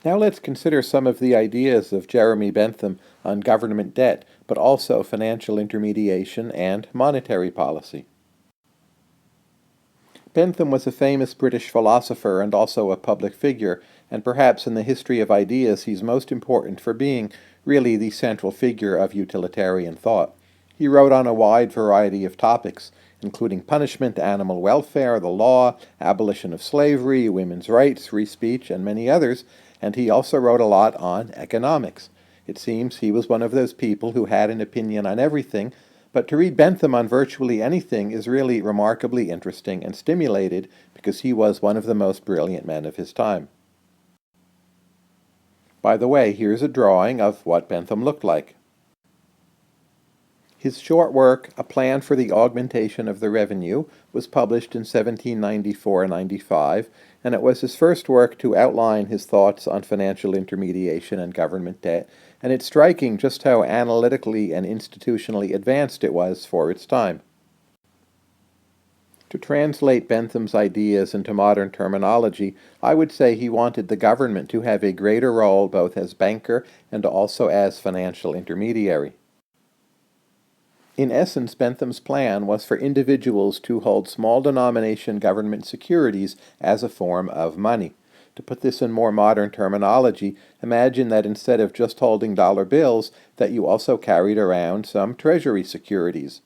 Now let's consider some of the ideas of Jeremy Bentham on government debt, but also financial intermediation and monetary policy. Bentham was a famous British philosopher and also a public figure, and perhaps in the history of ideas he's most important for being really the central figure of utilitarian thought. He wrote on a wide variety of topics, including punishment, animal welfare, the law, abolition of slavery, women's rights, free speech, and many others, and he also wrote a lot on economics. It seems he was one of those people who had an opinion on everything, but to read Bentham on virtually anything is really remarkably interesting and stimulated because he was one of the most brilliant men of his time. By the way, here's a drawing of what Bentham looked like. His short work, A Plan for the Augmentation of the Revenue, was published in 1794-95, and it was his first work to outline his thoughts on financial intermediation and government debt, and it's striking just how analytically and institutionally advanced it was for its time. To translate Bentham's ideas into modern terminology, I would say he wanted the government to have a greater role both as banker and also as financial intermediary. In essence, Bentham's plan was for individuals to hold small denomination government securities as a form of money. To put this in more modern terminology, imagine that instead of just holding dollar bills, that you also carried around some treasury securities.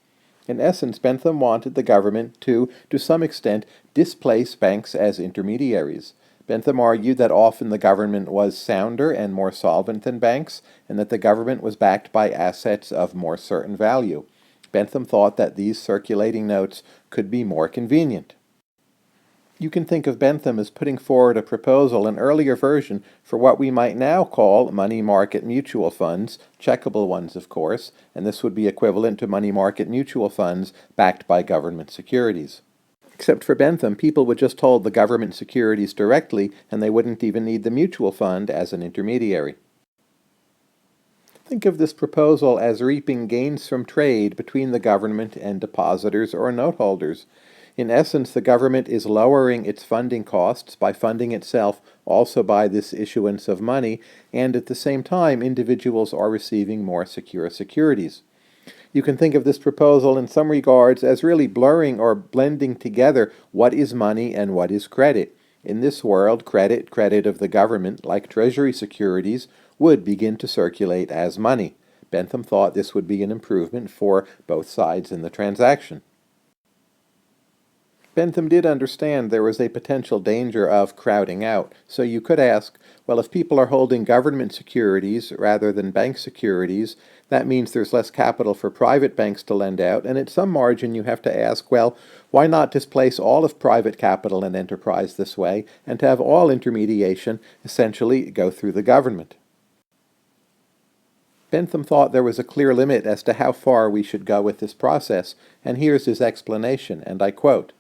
In essence, Bentham wanted the government to some extent, displace banks as intermediaries. Bentham argued that often the government was sounder and more solvent than banks, and that the government was backed by assets of more certain value. Bentham thought that these circulating notes could be more convenient. You can think of Bentham as putting forward a proposal, an earlier version, for what we might now call money market mutual funds, checkable ones of course, and this would be equivalent to money market mutual funds backed by government securities. Except for Bentham, people would just hold the government securities directly, and they wouldn't even need the mutual fund as an intermediary. Think of this proposal as reaping gains from trade between the government and depositors or note holders. In essence, the government is lowering its funding costs by funding itself also by this issuance of money, and at the same time, individuals are receiving more secure securities. You can think of this proposal in some regards as really blurring or blending together what is money and what is credit. In this world, credit of the government, like treasury securities, would begin to circulate as money. Bentham thought this would be an improvement for both sides in the transaction. Bentham did understand there was a potential danger of crowding out, so you could ask, well, if people are holding government securities rather than bank securities, that means there's less capital for private banks to lend out, and at some margin you have to ask, well, why not displace all of private capital and enterprise this way, and to have all intermediation essentially go through the government? Bentham thought there was a clear limit as to how far we should go with this process, and here's his explanation, and I quote,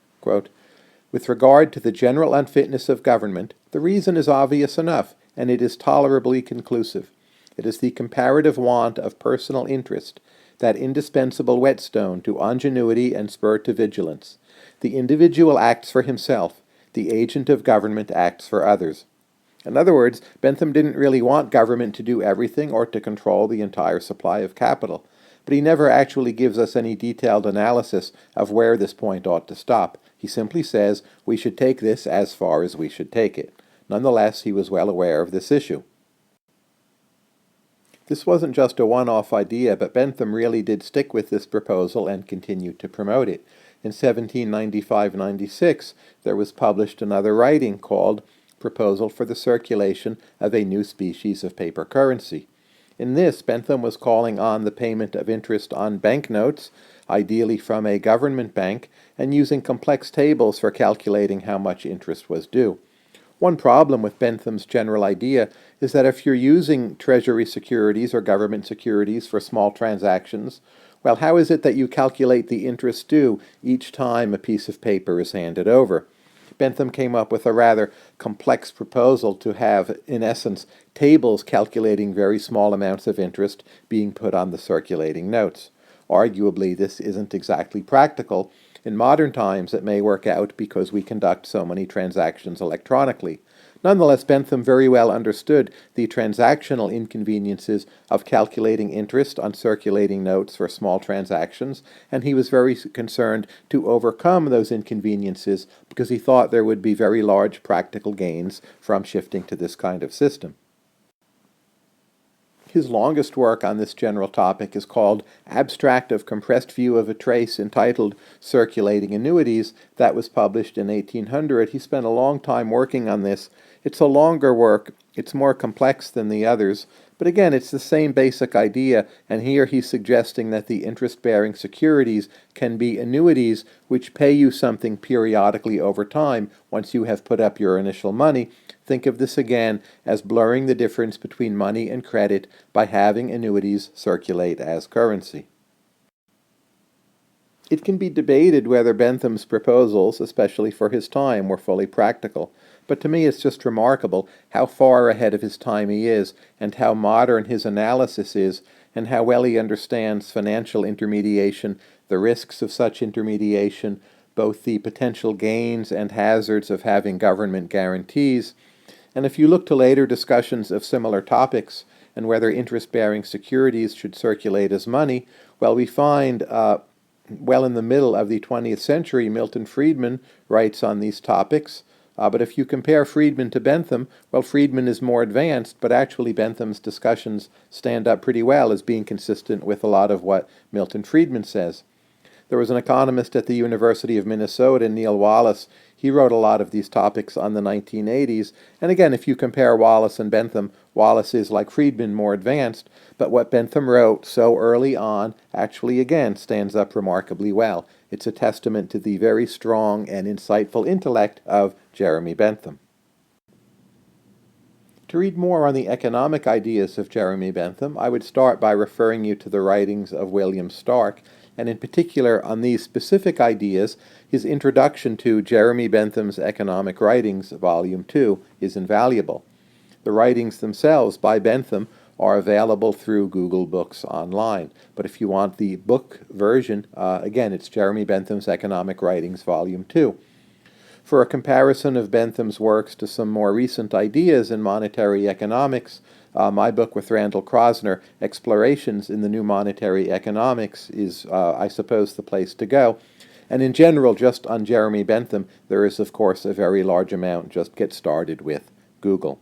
"With regard to the general unfitness of government, the reason is obvious enough, and it is tolerably conclusive. It is the comparative want of personal interest, that indispensable whetstone to ingenuity and spur to vigilance. The individual acts for himself, the agent of government acts for others." In other words, Bentham didn't really want government to do everything or to control the entire supply of capital, but he never actually gives us any detailed analysis of where this point ought to stop. He simply says we should take this as far as we should take it. Nonetheless, he was well aware of this issue. This wasn't just a one-off idea, but Bentham really did stick with this proposal and continued to promote it. In 1795-96, there was published another writing called Proposal for the Circulation of a New Species of Paper Currency. In this, Bentham was calling on the payment of interest on banknotes, ideally from a government bank, and using complex tables for calculating how much interest was due. One problem with Bentham's general idea is that if you're using treasury securities or government securities for small transactions, well, how is it that you calculate the interest due each time a piece of paper is handed over? Bentham came up with a rather complex proposal to have, in essence, tables calculating very small amounts of interest being put on the circulating notes. Arguably, this isn't exactly practical. In modern times, it may work out because we conduct so many transactions electronically. Nonetheless, Bentham very well understood the transactional inconveniences of calculating interest on circulating notes for small transactions, and he was very concerned to overcome those inconveniences because he thought there would be very large practical gains from shifting to this kind of system. His longest work on this general topic is called Abstract of Compressed View of a Trace, entitled Circulating Annuities. That was published in 1800. He spent a long time working on this. It's a longer work. It's more complex than the others. But again, it's the same basic idea, and here he's suggesting that the interest-bearing securities can be annuities which pay you something periodically over time once you have put up your initial money. Think of this again as blurring the difference between money and credit by having annuities circulate as currency. It can be debated whether Bentham's proposals, especially for his time, were fully practical, but to me it's just remarkable how far ahead of his time he is, and how modern his analysis is, and how well he understands financial intermediation, the risks of such intermediation, both the potential gains and hazards of having government guarantees. And if you look to later discussions of similar topics, and whether interest-bearing securities should circulate as money, well, we find well in the middle of the 20th century, Milton Friedman writes on these topics. But if you compare Friedman to Bentham, well, Friedman is more advanced, but actually Bentham's discussions stand up pretty well as being consistent with a lot of what Milton Friedman says. There was an economist at the University of Minnesota, Neil Wallace. He wrote a lot of these topics on the 1980s. And again, if you compare Wallace and Bentham, Wallace is, like Friedman, more advanced. But what Bentham wrote so early on actually, again, stands up remarkably well. It's a testament to the very strong and insightful intellect of Jeremy Bentham. To read more on the economic ideas of Jeremy Bentham, I would start by referring you to the writings of William Stark, and in particular on these specific ideas, his introduction to Jeremy Bentham's Economic Writings, Volume 2, is invaluable. The writings themselves by Bentham are available through Google Books online, but if you want the book version, again, it's Jeremy Bentham's Economic Writings, Volume 2. For a comparison of Bentham's works to some more recent ideas in monetary economics, my book with Randall Krosner, Explorations in the New Monetary Economics, is, I suppose, the place to go. And in general, just on Jeremy Bentham, there is, of course, a very large amount. Just get started with Google.